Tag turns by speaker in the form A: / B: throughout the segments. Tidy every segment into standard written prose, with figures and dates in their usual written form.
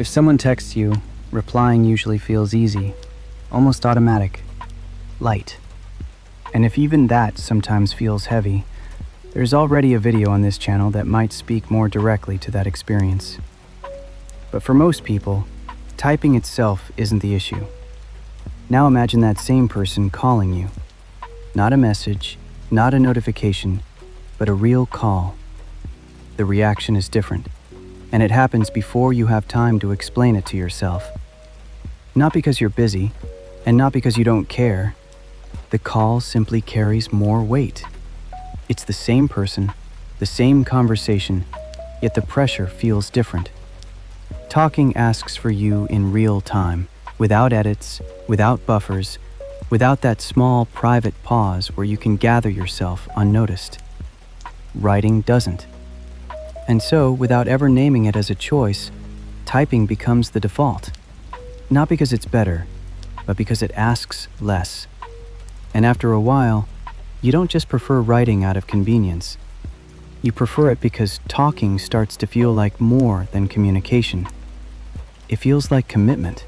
A: If someone texts you, replying usually feels easy, almost automatic, light. And if even that sometimes feels heavy, there's already a video on this channel that might speak more directly to that experience. But for most people, typing itself isn't the issue. Now imagine that same person calling you. Not a message, not a notification, but a real call. The reaction is different, and it happens before you have time to explain it to yourself. Not because you're busy, and not because you don't care. The call simply carries more weight. It's the same person, the same conversation, yet the pressure feels different. Talking asks for you in real time, without edits, without buffers, without that small private pause where you can gather yourself unnoticed. Writing doesn't. And so, without ever naming it as a choice, typing becomes the default. Not because it's better, but because it asks less. And after a while, you don't just prefer writing out of convenience. You prefer it because talking starts to feel like more than communication. It feels like commitment.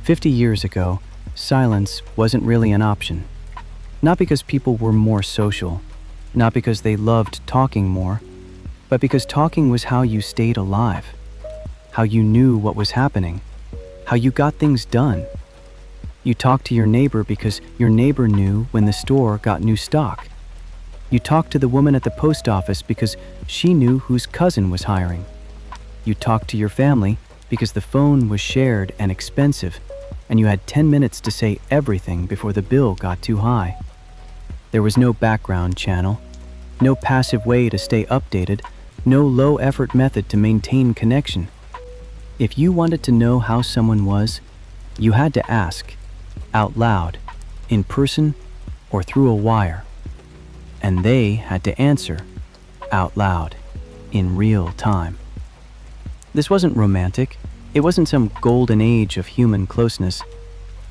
A: 50 years ago, silence wasn't really an option. Not because people were more social, not because they loved talking more, but because talking was how you stayed alive, how you knew what was happening, how you got things done. You talked to your neighbor because your neighbor knew when the store got new stock. You talked to the woman at the post office because she knew whose cousin was hiring. You talked to your family because the phone was shared and expensive, and you had 10 minutes to say everything before the bill got too high. There was no background channel, no passive way to stay updated, no low-effort method to maintain connection. If you wanted to know how someone was, you had to ask, out loud, in person, or through a wire. And they had to answer, out loud, in real time. This wasn't romantic. It wasn't some golden age of human closeness.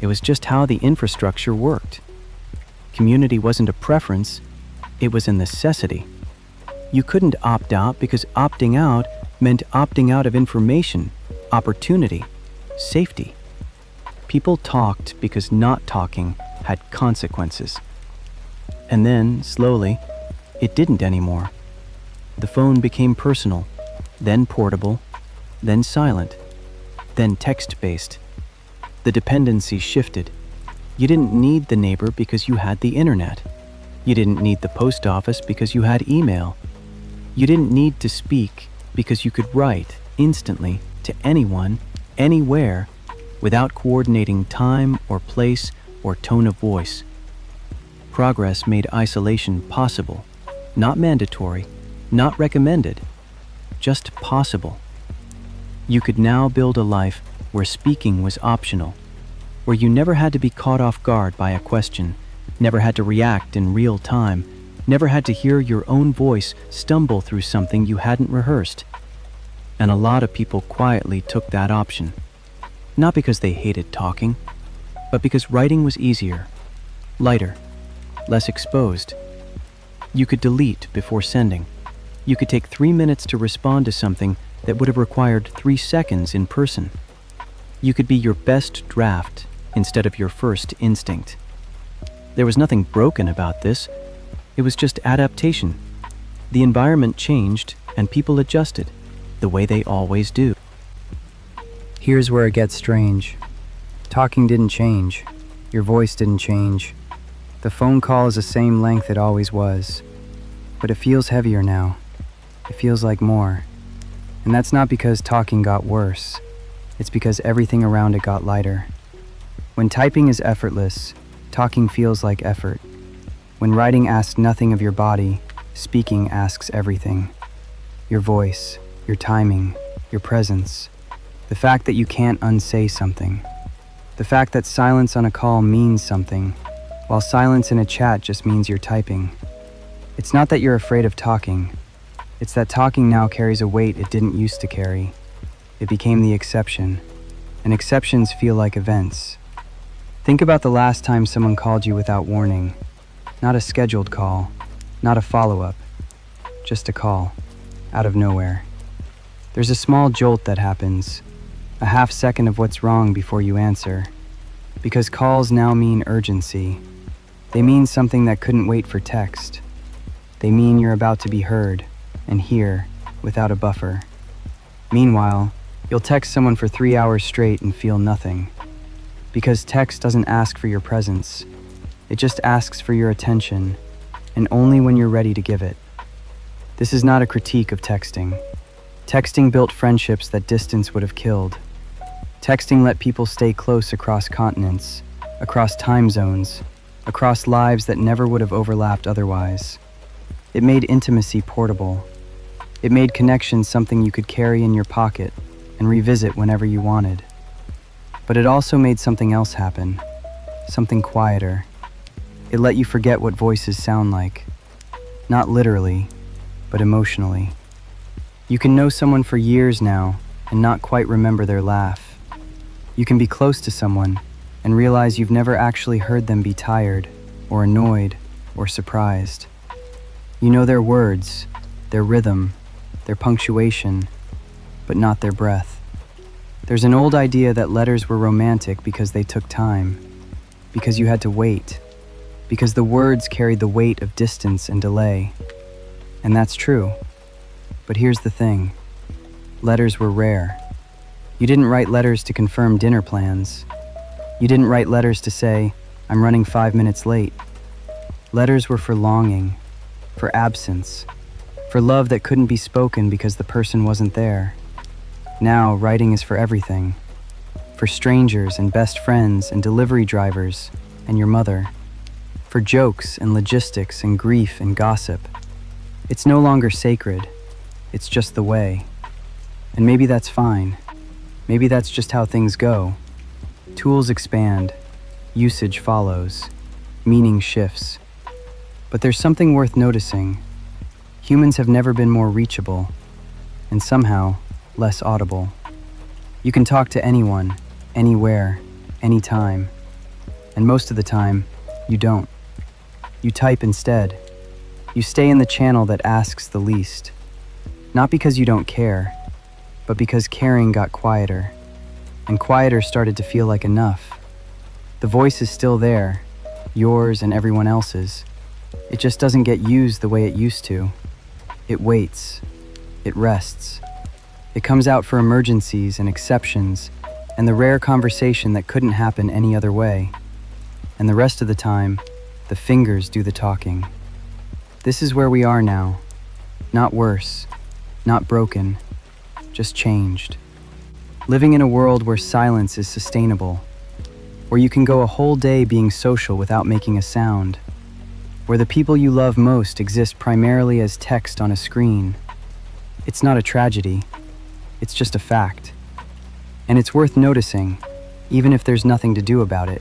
A: It was just how the infrastructure worked. Community wasn't a preference, it was a necessity. You couldn't opt out because opting out meant opting out of information, opportunity, safety. People talked because not talking had consequences. And then, slowly, it didn't anymore. The phone became personal, then portable, then silent, then text-based. The dependency shifted. You didn't need the neighbor because you had the internet. You didn't need the post office because you had email. You didn't need to speak because you could write instantly to anyone, anywhere, without coordinating time or place or tone of voice. Progress made isolation possible, not mandatory, not recommended, just possible. You could now build a life where speaking was optional, where you never had to be caught off guard by a question, never had to react in real time, never had to hear your own voice stumble through something you hadn't rehearsed. And a lot of people quietly took that option. Not because they hated talking, but because writing was easier, lighter, less exposed. You could delete before sending. You could take 3 minutes to respond to something that would have required 3 seconds in person. You could be your best draft instead of your first instinct. There was nothing broken about this. It was just adaptation. The environment changed and people adjusted, the way they always do. Here's where it gets strange. Talking didn't change. Your voice didn't change. The phone call is the same length it always was. But it feels heavier now. It feels like more. And that's not because talking got worse. It's because everything around it got lighter. When typing is effortless, talking feels like effort. When writing asks nothing of your body, speaking asks everything. Your voice, your timing, your presence. The fact that you can't unsay something. The fact that silence on a call means something, while silence in a chat just means you're typing. It's not that you're afraid of talking. It's that talking now carries a weight it didn't used to carry. It became the exception, and exceptions feel like events. Think about the last time someone called you without warning. Not a scheduled call, not a follow-up, just a call, out of nowhere. There's a small jolt that happens, a half second of what's wrong before you answer. Because calls now mean urgency. They mean something that couldn't wait for text. They mean you're about to be heard, and here, without a buffer. Meanwhile, you'll text someone for 3 hours straight and feel nothing. Because text doesn't ask for your presence. It just asks for your attention, and only when you're ready to give it. This is not a critique of texting. Texting built friendships that distance would have killed. Texting let people stay close across continents, across time zones, across lives that never would have overlapped otherwise. It made intimacy portable. It made connection something you could carry in your pocket and revisit whenever you wanted. But it also made something else happen, something quieter. It let you forget what voices sound like, not literally, but emotionally. You can know someone for years now and not quite remember their laugh. You can be close to someone and realize you've never actually heard them be tired or annoyed or surprised. You know their words, their rhythm, their punctuation, but not their breath. There's an old idea that letters were romantic because they took time, because you had to wait, because the words carried the weight of distance and delay. And that's true. But here's the thing. Letters were rare. You didn't write letters to confirm dinner plans. You didn't write letters to say, "I'm running 5 minutes late." Letters were for longing, for absence, for love that couldn't be spoken because the person wasn't there. Now, writing is for everything. For strangers and best friends and delivery drivers and your mother. For jokes and logistics and grief and gossip. It's no longer sacred. It's just the way. And maybe that's fine. Maybe that's just how things go. Tools expand, usage follows, meaning shifts. But there's something worth noticing. Humans have never been more reachable, and somehow less audible. You can talk to anyone, anywhere, anytime. And most of the time, you don't. You type instead. You stay in the channel that asks the least. Not because you don't care, but because caring got quieter, and quieter started to feel like enough. The voice is still there, yours and everyone else's. It just doesn't get used the way it used to. It waits. It rests. It comes out for emergencies and exceptions, and the rare conversation that couldn't happen any other way. And the rest of the time, the fingers do the talking. This is where we are now. Not worse, not broken, just changed. Living in a world where silence is sustainable, where you can go a whole day being social without making a sound, where the people you love most exist primarily as text on a screen. It's not a tragedy, it's just a fact. And it's worth noticing, even if there's nothing to do about it.